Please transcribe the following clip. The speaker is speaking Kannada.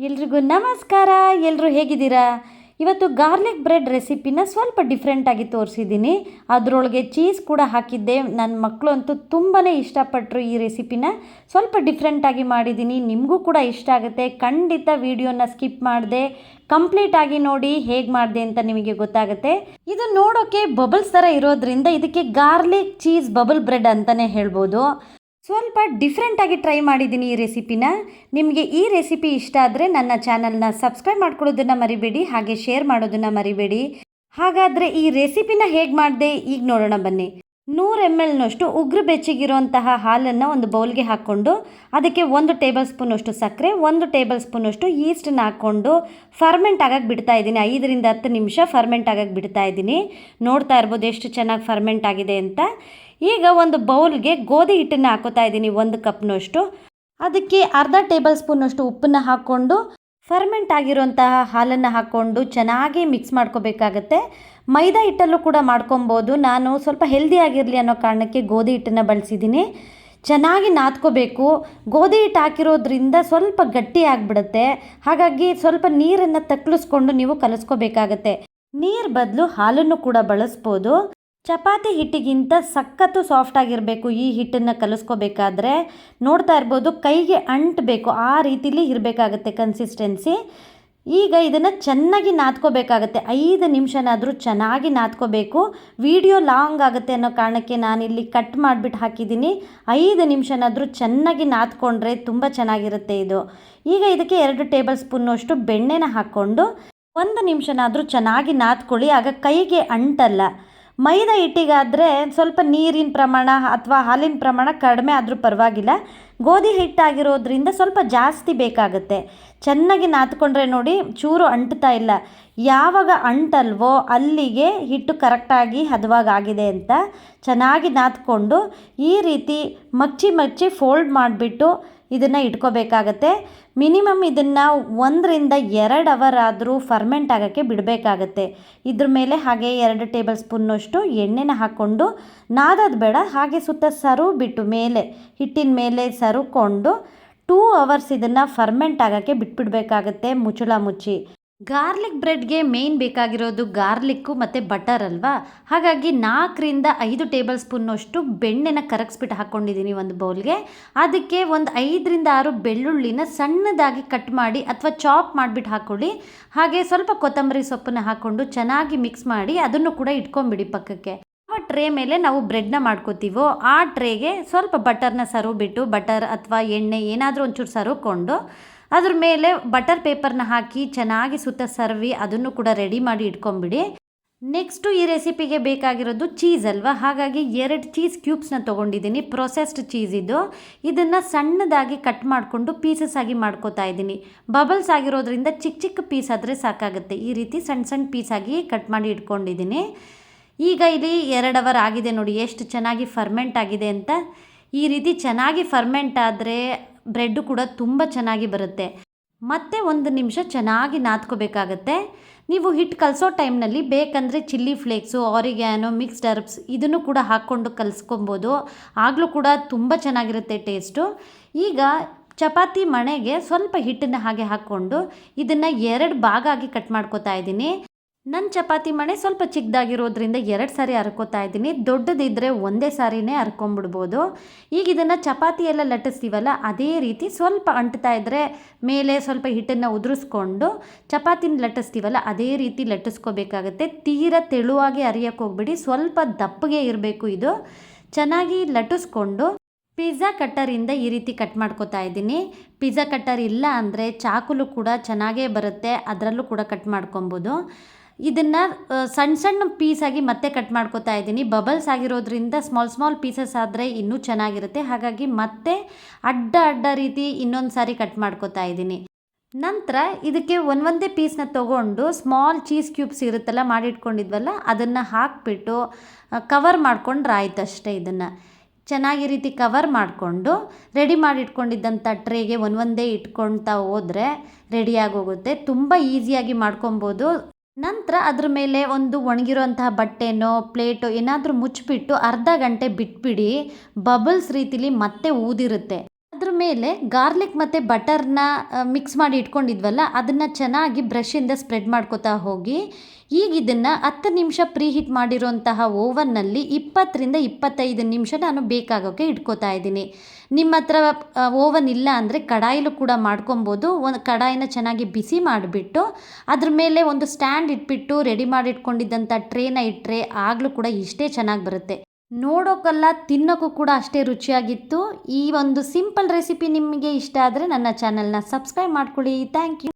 ಎಲ್ರಿಗೂ ನಮಸ್ಕಾರ. ಎಲ್ಲರೂ ಹೇಗಿದ್ದೀರಾ? ಇವತ್ತು ಗಾರ್ಲಿಕ್ ಬ್ರೆಡ್ ರೆಸಿಪಿನ ಸ್ವಲ್ಪ ಡಿಫ್ರೆಂಟಾಗಿ ತೋರಿಸಿದ್ದೀನಿ. ಅದರೊಳಗೆ ಚೀಸ್ ಕೂಡ ಹಾಕಿದ್ದೆ. ನನ್ನ ಮಕ್ಕಳು ಅಂತೂ ತುಂಬಾ ಇಷ್ಟಪಟ್ಟರು ಈ ರೆಸಿಪಿನ. ಸ್ವಲ್ಪ ಡಿಫ್ರೆಂಟಾಗಿ ಮಾಡಿದ್ದೀನಿ, ನಿಮಗೂ ಕೂಡ ಇಷ್ಟ ಆಗುತ್ತೆ. ಖಂಡಿತ ವಿಡಿಯೋನ ಸ್ಕಿಪ್ ಮಾಡದೆ ಕಂಪ್ಲೀಟಾಗಿ ನೋಡಿ, ಹೇಗೆ ಮಾಡಿದೆ ಅಂತ ನಿಮಗೆ ಗೊತ್ತಾಗುತ್ತೆ. ಇದು ನೋಡೋಕ್ಕೆ ಬಬಲ್ಸ್ ಥರ ಇರೋದ್ರಿಂದ ಇದಕ್ಕೆ ಗಾರ್ಲಿಕ್ ಚೀಸ್ ಬಬಲ್ ಬ್ರೆಡ್ ಅಂತಲೇ ಹೇಳ್ಬೋದು. ಸ್ವಲ್ಪ ಡಿಫ್ರೆಂಟಾಗಿ ಟ್ರೈ ಮಾಡಿದ್ದೀನಿ ಈ ರೆಸಿಪಿನ. ನಿಮಗೆ ಈ ರೆಸಿಪಿ ಇಷ್ಟ ಆದರೆ ನನ್ನ ಚಾನಲ್ನ ಸಬ್ಸ್ಕ್ರೈಬ್ ಮಾಡ್ಕೊಳ್ಳೋದನ್ನು ಮರಿಬೇಡಿ, ಹಾಗೆ ಶೇರ್ ಮಾಡೋದನ್ನು ಮರಿಬೇಡಿ. ಹಾಗಾದರೆ ಈ ರೆಸಿಪಿನ ಹೇಗೆ ಮಾಡಿದೆ ಈಗ ನೋಡೋಣ ಬನ್ನಿ. 100 ml ಉಗುರು ಬೆಚ್ಚಗಿರುವಂತಹ ಹಾಲನ್ನು ಒಂದು ಬೌಲ್ಗೆ ಹಾಕ್ಕೊಂಡು ಅದಕ್ಕೆ 1 ಟೇಬಲ್ ಸ್ಪೂನಷ್ಟು ಸಕ್ಕರೆ, 1 ಟೇಬಲ್ ಸ್ಪೂನಷ್ಟು ಈಸ್ಟನ್ನ ಹಾಕ್ಕೊಂಡು ಫರ್ಮೆಂಟ್ ಆಗಕ್ಕೆ ಬಿಡ್ತಾ ಇದ್ದೀನಿ. 5 ರಿಂದ 10 ನಿಮಿಷ ಫರ್ಮೆಂಟ್ ಆಗಕ್ಕೆ ಬಿಡ್ತಾ ಇದ್ದೀನಿ. ನೋಡ್ತಾ ಇರ್ಬೋದು ಎಷ್ಟು ಚೆನ್ನಾಗಿ ಫರ್ಮೆಂಟ್ ಆಗಿದೆ ಅಂತ. ಈಗ ಒಂದು ಬೌಲ್ಗೆ ಗೋಧಿ ಹಿಟ್ಟನ್ನು ಹಾಕೋತಾ ಇದ್ದೀನಿ 1 ಕಪ್ನಷ್ಟು. ಅದಕ್ಕೆ ಅರ್ಧ ಟೇಬಲ್ ಸ್ಪೂನಷ್ಟು ಉಪ್ಪನ್ನು ಹಾಕ್ಕೊಂಡು ಫರ್ಮೆಂಟ್ ಆಗಿರುವಂತಹ ಹಾಲನ್ನು ಹಾಕ್ಕೊಂಡು ಚೆನ್ನಾಗಿ ಮಿಕ್ಸ್ ಮಾಡ್ಕೋಬೇಕಾಗತ್ತೆ. ಮೈದಾ ಹಿಟ್ಟಲ್ಲೂ ಕೂಡ ಮಾಡ್ಕೊಬೋದು. ನಾನು ಸ್ವಲ್ಪ ಹೆಲ್ದಿ ಆಗಿರಲಿ ಅನ್ನೋ ಕಾರಣಕ್ಕೆ ಗೋಧಿ ಹಿಟ್ಟನ್ನು ಬಳಸಿದ್ದೀನಿ. ಚೆನ್ನಾಗಿ ನಾದ್ಕೋಬೇಕು. ಗೋಧಿ ಹಿಟ್ಟು ಹಾಕಿರೋದ್ರಿಂದ ಸ್ವಲ್ಪ ಗಟ್ಟಿ ಆಗಿಬಿಡುತ್ತೆ. ಹಾಗಾಗಿ ಸ್ವಲ್ಪ ನೀರನ್ನು ತಕ್ಕಲಿಸ್ಕೊಂಡು ನೀವು ಕಲಿಸ್ಕೋಬೇಕಾಗತ್ತೆ. ನೀರು ಬದಲು ಹಾಲನ್ನು ಕೂಡ ಬಳಸ್ಬೋದು. ಚಪಾತಿ ಹಿಟ್ಟಿಗಿಂತ ಸಖತ್ತು ಸಾಫ್ಟ್ ಆಗಿರಬೇಕು ಈ ಹಿಟ್ಟನ್ನು ಕಲಿಸ್ಕೋಬೇಕಾದ್ರೆ. ನೋಡ್ತಾ ಇರ್ಬೋದು ಕೈಗೆ ಅಂಟಬೇಕು, ಆ ರೀತಿಲಿ ಇರಬೇಕಾಗತ್ತೆ ಕನ್ಸಿಸ್ಟೆನ್ಸಿ. ಈಗ ಇದನ್ನು ಚೆನ್ನಾಗಿ ನಾದ್ಕೋಬೇಕಾಗತ್ತೆ. 5 ನಿಮಿಷನಾದರೂ ಚೆನ್ನಾಗಿ ನಾದ್ಕೋಬೇಕು. ವಿಡಿಯೋ ಲಾಂಗ್ ಆಗುತ್ತೆ ಅನ್ನೋ ಕಾರಣಕ್ಕೆ ನಾನಿಲ್ಲಿ ಕಟ್ ಮಾಡಿಬಿಟ್ಟು ಹಾಕಿದ್ದೀನಿ. 5 ನಿಮಿಷನಾದರೂ ಚೆನ್ನಾಗಿ ನಾದ್ಕೊಂಡ್ರೆ ತುಂಬ ಚೆನ್ನಾಗಿರುತ್ತೆ ಇದು. ಈಗ ಇದಕ್ಕೆ 2 ಟೇಬಲ್ ಸ್ಪೂನಷ್ಟು ಬೆಣ್ಣೆನ ಹಾಕ್ಕೊಂಡು 1 ನಿಮಿಷನಾದರೂ ಚೆನ್ನಾಗಿ ನಾದ್ಕೊಳ್ಳಿ, ಆಗ ಕೈಗೆ ಅಂಟಲ್ಲ. ಮೈದಾ ಹಿಟ್ಟಿಗಾದರೆ ಸ್ವಲ್ಪ ನೀರಿನ ಪ್ರಮಾಣ ಅಥವಾ ಹಾಲಿನ ಪ್ರಮಾಣ ಕಡಿಮೆ ಆದರೂ ಪರವಾಗಿಲ್ಲ. ಗೋಧಿ ಹಿಟ್ಟಾಗಿರೋದ್ರಿಂದ ಸ್ವಲ್ಪ ಜಾಸ್ತಿ ಬೇಕಾಗುತ್ತೆ. ಚೆನ್ನಾಗಿ ನಾದ್ಕೊಂಡ್ರೆ ನೋಡಿ ಚೂರು ಅಂಟ್ತಾ ಇಲ್ಲ. ಯಾವಾಗ ಅಂಟಲ್ವೋ ಅಲ್ಲಿಗೆ ಹಿಟ್ಟು ಕರೆಕ್ಟಾಗಿ ಹದವಾಗಿದೆ ಅಂತ ಚೆನ್ನಾಗಿ ನಾದ್ಕೊಂಡು ಈ ರೀತಿ ಮಚ್ಚಿ ಫೋಲ್ಡ್ ಮಾಡಿಬಿಟ್ಟು ಇದನ್ನು ಇಟ್ಕೋಬೇಕಾಗತ್ತೆ. ಮಿನಿಮಮ್ ಇದನ್ನು 1 ರಿಂದ 2 ಅವರ್ ಆದರೂ ಫರ್ಮೆಂಟ್ ಆಗೋಕ್ಕೆ ಬಿಡಬೇಕಾಗತ್ತೆ. ಇದ್ರ ಮೇಲೆ ಹಾಗೆ 2 ಟೇಬಲ್ ಸ್ಪೂನ್ನಷ್ಟು ಎಣ್ಣೆನ ಹಾಕ್ಕೊಂಡು ನಾದೋದು ಬೇಡ, ಹಾಗೆ ಸುತ್ತ ಸರು ಬಿಟ್ಟು ಮೇಲೆ ಹಿಟ್ಟಿನ ಮೇಲೆ ಸರುಕೊಂಡು 2 ಅವರ್ಸ್ ಇದನ್ನು ಫರ್ಮೆಂಟ್ ಆಗೋಕ್ಕೆ ಬಿಟ್ಬಿಡಬೇಕಾಗತ್ತೆ ಮುಚ್ಚಳ ಮುಚ್ಚಿ. ಗಾರ್ಲಿಕ್ ಬ್ರೆಡ್ಗೆ ಮೇಯ್ನ್ ಬೇಕಾಗಿರೋದು ಗಾರ್ಲಿಕ್ಕು ಮತ್ತು ಬಟರ್ ಅಲ್ವಾ. ಹಾಗಾಗಿ 4 ರಿಂದ 5 ಟೇಬಲ್ ಸ್ಪೂನ್ನಷ್ಟು ಬೆಣ್ಣೆನ ಕರಗಿಸ್ಬಿಟ್ಟು ಹಾಕ್ಕೊಂಡಿದ್ದೀನಿ ಒಂದು ಬೌಲ್ಗೆ. ಅದಕ್ಕೆ ಒಂದು 5 ರಿಂದ 6 ಬೆಳ್ಳುಳ್ಳಿನ ಸಣ್ಣದಾಗಿ ಕಟ್ ಮಾಡಿ ಅಥವಾ ಚಾಪ್ ಮಾಡಿಬಿಟ್ಟು ಹಾಕ್ಕೊಳ್ಳಿ. ಹಾಗೆ ಸ್ವಲ್ಪ ಕೊತ್ತಂಬರಿ ಸೊಪ್ಪನ್ನು ಹಾಕ್ಕೊಂಡು ಚೆನ್ನಾಗಿ ಮಿಕ್ಸ್ ಮಾಡಿ ಅದನ್ನು ಕೂಡ ಇಟ್ಕೊಂಬಿಡಿ ಪಕ್ಕಕ್ಕೆ. ಆ ಟ್ರೇ ಮೇಲೆ ನಾವು ಬ್ರೆಡ್ನ ಮಾಡ್ಕೋತೀವೋ ಆ ಟ್ರೇಗೆ ಸ್ವಲ್ಪ ಬಟರ್ನ ಸರುಬಿಟ್ಟು, ಬಟರ್ ಅಥವಾ ಎಣ್ಣೆ ಏನಾದರೂ ಒಂಚೂರು ಸರುಕೊಂಡು ಅದ್ರ ಮೇಲೆ ಬಟರ್ ಪೇಪರ್ನ ಹಾಕಿ ಚೆನ್ನಾಗಿ ಸುತ್ತ ಸರ್ವಿ ಅದನ್ನು ಕೂಡ ರೆಡಿ ಮಾಡಿ ಇಟ್ಕೊಂಬಿಡಿ. ನೆಕ್ಸ್ಟು ಈ ರೆಸಿಪಿಗೆ ಬೇಕಾಗಿರೋದು ಚೀಸ್ ಅಲ್ವಾ. ಹಾಗಾಗಿ 2 ಚೀಸ್ ಕ್ಯೂಬ್ಸ್ನ ತೊಗೊಂಡಿದ್ದೀನಿ, ಪ್ರೊಸೆಸ್ಡ್ ಚೀಸ್ ಇದು. ಇದನ್ನು ಸಣ್ಣದಾಗಿ ಕಟ್ ಮಾಡಿಕೊಂಡು ಪೀಸಸ್ ಆಗಿ ಮಾಡ್ಕೋತಾ ಇದ್ದೀನಿ. ಬಬಲ್ಸ್ ಆಗಿರೋದ್ರಿಂದ ಚಿಕ್ಕ ಪೀಸ್ ಆದರೆ ಸಾಕಾಗುತ್ತೆ. ಈ ರೀತಿ ಸಣ್ಣ ಪೀಸಾಗಿ ಕಟ್ ಮಾಡಿ ಇಟ್ಕೊಂಡಿದ್ದೀನಿ. ಈಗ ಇಲ್ಲಿ 2 ಅವರ್ ಆಗಿದೆ ನೋಡಿ ಎಷ್ಟು ಚೆನ್ನಾಗಿ ಫರ್ಮೆಂಟ್ ಆಗಿದೆ ಅಂತ. ಈ ರೀತಿ ಚೆನ್ನಾಗಿ ಫರ್ಮೆಂಟ್ ಆದರೆ ಬ್ರೆಡ್ಡು ಕೂಡ ತುಂಬ ಚೆನ್ನಾಗಿ ಬರುತ್ತೆ. ಮತ್ತೆ 1 ನಿಮಿಷ ಚೆನ್ನಾಗಿ ನಾದ್ಕೋಬೇಕಾಗತ್ತೆ. ನೀವು ಹಿಟ್ಟು ಕಲಸೋ ಟೈಮ್ನಲ್ಲಿ ಬೇಕಂದರೆ ಚಿಲ್ಲಿ ಫ್ಲೇಕ್ಸು, ಆರಿಗ್ಯಾನೋ, ಮಿಕ್ಸ್ಡ್ ಹರ್ಬ್ಸ್ ಇದನ್ನು ಕೂಡ ಹಾಕ್ಕೊಂಡು ಕಲಿಸ್ಕೊಬೋದು. ಆಗಲೂ ಕೂಡ ತುಂಬ ಚೆನ್ನಾಗಿರುತ್ತೆ ಟೇಸ್ಟು. ಈಗ ಚಪಾತಿ ಮಣೆಗೆ ಸ್ವಲ್ಪ ಹಿಟ್ಟನ್ನು ಹಾಗೆ ಹಾಕ್ಕೊಂಡು ಇದನ್ನು 2 ಭಾಗ ಆಗಿ ಕಟ್ ಮಾಡ್ಕೋತಾ ಇದ್ದೀನಿ. ನನ್ನ ಚಪಾತಿ ಮಣೆ ಸ್ವಲ್ಪ ಚಿಕ್ಕದಾಗಿರೋದ್ರಿಂದ 2 ಸಾರಿ ಹರ್ಕೋತಾ ಇದ್ದೀನಿ. ದೊಡ್ಡದಿದ್ದರೆ ಒಂದೇ ಸಾರಿನೇ ಹರ್ಕೊಂಬಿಡ್ಬೋದು. ಈಗ ಇದನ್ನು ಚಪಾತಿ ಎಲ್ಲ ಲಟ್ಟಿಸ್ತೀವಲ್ಲ ಅದೇ ರೀತಿ ಸ್ವಲ್ಪ ಅಂಟ್ತಾ ಇದ್ದರೆ ಮೇಲೆ ಸ್ವಲ್ಪ ಹಿಟ್ಟನ್ನು ಉದುರಿಸ್ಕೊಂಡು ಚಪಾತಿನ ಲಟ್ಟಿಸ್ತೀವಲ್ಲ ಅದೇ ರೀತಿ ಲಟ್ಟಿಸ್ಕೋಬೇಕಾಗತ್ತೆ. ತೀರ ತೆಳುವಾಗಿ ಅರಿಯೋಕ್ಕೆ ಹೋಗ್ಬಿಡಿ, ಸ್ವಲ್ಪ ದಪ್ಪಗೆ ಇರಬೇಕು ಇದು. ಚೆನ್ನಾಗಿ ಲಟ್ಟಿಸ್ಕೊಂಡು ಪಿಜ್ಜಾ ಕಟ್ಟರಿಂದ ಈ ರೀತಿ ಕಟ್ ಮಾಡ್ಕೋತಾ ಇದ್ದೀನಿ. ಪಿಜ್ಜಾ ಕಟ್ಟರ್ ಇಲ್ಲ ಅಂದರೆ ಚಾಕುಲು ಕೂಡ ಚೆನ್ನಾಗೇ ಬರುತ್ತೆ, ಅದರಲ್ಲೂ ಕೂಡ ಕಟ್ ಮಾಡ್ಕೊಬೋದು. ಇದನ್ನು ಸಣ್ಣ ಪೀಸಾಗಿ ಮತ್ತೆ ಕಟ್ ಮಾಡ್ಕೋತಾ ಇದ್ದೀನಿ. ಬಬಲ್ಸ್ ಆಗಿರೋದ್ರಿಂದ ಸ್ಮಾಲ್ ಪೀಸಸ್ ಆದರೆ ಇನ್ನೂ ಚೆನ್ನಾಗಿರುತ್ತೆ. ಹಾಗಾಗಿ ಮತ್ತೆ ಅಡ್ಡ ರೀತಿ ಇನ್ನೊಂದು ಸಾರಿ ಕಟ್ ಮಾಡ್ಕೋತಾ ಇದ್ದೀನಿ. ನಂತರ ಇದಕ್ಕೆ ಒಂದೇ ಪೀಸ್ನ ತೊಗೊಂಡು ಸ್ಮಾಲ್ ಚೀಸ್ ಕ್ಯೂಬ್ಸ್ ಇರುತ್ತಲ್ಲ ಮಾಡಿಟ್ಕೊಂಡಿದ್ವಲ್ಲ ಅದನ್ನು ಹಾಕಿಬಿಟ್ಟು ಕವರ್ ಮಾಡ್ಕೊಂಡ್ರೆ ಆಯ್ತು ಅಷ್ಟೇ. ಇದನ್ನು ಚೆನ್ನಾಗಿ ರೀತಿ ಕವರ್ ಮಾಡಿಕೊಂಡು ರೆಡಿ ಮಾಡಿಟ್ಕೊಂಡಿದ್ದಂಥ ಟ್ರೇಗೆ ಒಂದೇ ಇಟ್ಕೊಳ್ತಾ ಹೋದರೆ ರೆಡಿಯಾಗಿ ಹೋಗುತ್ತೆ. ತುಂಬ ಈಸಿಯಾಗಿ ಮಾಡ್ಕೊಬೋದು. ನಂತರ ಅದ್ರ ಮೇಲೆ ಒಂದು ಒಣಗಿರೋಂತಹ ಬಟ್ಟೆನೋ ಪ್ಲೇಟೋ ಏನಾದರೂ ಮುಚ್ಚಿಬಿಟ್ಟು ಅರ್ಧ ಗಂಟೆ ಬಿಟ್ಬಿಡಿ. ಬಬಲ್ಸ್ ರೀತಿಲಿ ಮತ್ತೆ ಊದಿರುತ್ತೆ. ಅದ್ರ ಮೇಲೆ ಗಾರ್ಲಿಕ್ ಮತ್ತು ಬಟರ್ನ ಮಿಕ್ಸ್ ಮಾಡಿ ಇಟ್ಕೊಂಡಿದ್ವಲ್ಲ ಅದನ್ನು ಚೆನ್ನಾಗಿ ಬ್ರಷಿಂದ ಸ್ಪ್ರೆಡ್ ಮಾಡ್ಕೋತಾ ಹೋಗಿ ಈಗ ಇದನ್ನು 10 ನಿಮಿಷ ಪ್ರೀಹೀಟ್ ಮಾಡಿರೋಂತಹ ಓವನ್ನಲ್ಲಿ 20 ರಿಂದ 25 ನಿಮಿಷ ನಾನು ಬೇಕಾಗೋಕ್ಕೆ ಇಟ್ಕೋತಾ ಇದ್ದೀನಿ. ನಿಮ್ಮ ಹತ್ರ ಓವನ್ ಇಲ್ಲ ಅಂದರೆ ಕಡಾಯಿಲೂ ಕೂಡ ಮಾಡ್ಕೊಬೋದು. ಒಂದು ಕಡಾಯಿನ ಚೆನ್ನಾಗಿ ಬಿಸಿ ಮಾಡಿಬಿಟ್ಟು ಅದ್ರ ಮೇಲೆ ಒಂದು ಸ್ಟ್ಯಾಂಡ್ ಇಟ್ಬಿಟ್ಟು ರೆಡಿ ಮಾಡಿ ಇಟ್ಕೊಂಡಿದ್ದಂಥ ಟ್ರೇನ ಇಟ್ಟರೆ ಆಗಲೂ ಕೂಡ ಇಷ್ಟೇ ಚೆನ್ನಾಗಿ ಬರುತ್ತೆ. ನೋಡೋಕ್ಕಲ್ಲ ತಿನ್ನೋಕ್ಕೂ ಕೂಡ ಅಷ್ಟೇ ರುಚಿಯಾಗಿತ್ತು. ಈ ಒಂದು ಸಿಂಪಲ್ ರೆಸಿಪಿ ನಿಮಗೆ ಇಷ್ಟ ಆದರೆ ನನ್ನ ಚಾನಲ್ನ ಸಬ್ಸ್ಕ್ರೈಬ್ ಮಾಡ್ಕೊಳ್ಳಿ. Thank you.